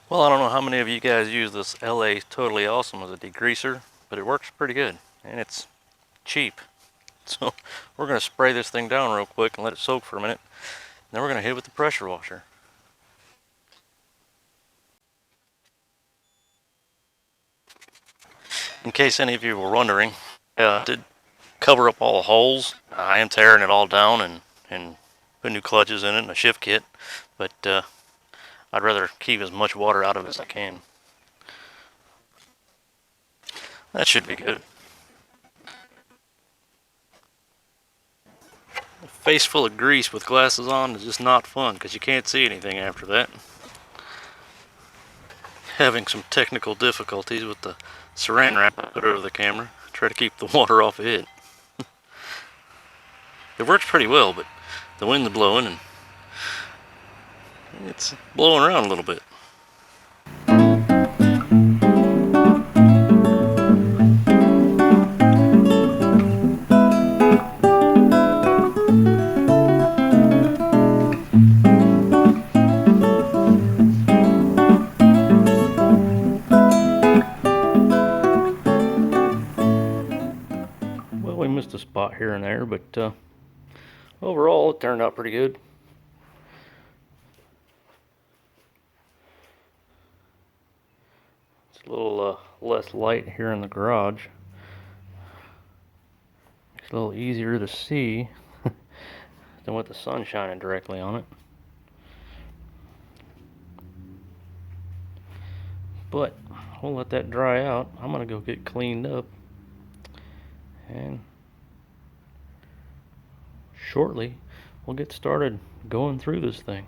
Well, I don't know how many of you guys use this LA Totally Awesome as a degreaser, but it works pretty good and it's cheap. So we're going to spray this thing down real quick and let it soak for a minute. Then we're going to hit it with the pressure washer. In case any of you were wondering, to cover up all the holes, I am tearing it all down and put new clutches in it and a shift kit, but I'd rather keep as much water out of it as I can. That should be good. A face full of grease with glasses on is just not fun because you can't see anything after that. Having some technical difficulties with the saran wrap I put over the camera. Try to keep the water off of it. It works pretty well, but the wind's blowing and it's blowing around a little bit. Well, we missed a spot here and there, but overall it turned out pretty good. It's a little less light here in the garage. It's a little easier to see than with the sun shining directly on it. But we'll let that dry out. I'm gonna go get cleaned up, and shortly we'll get started going through this thing.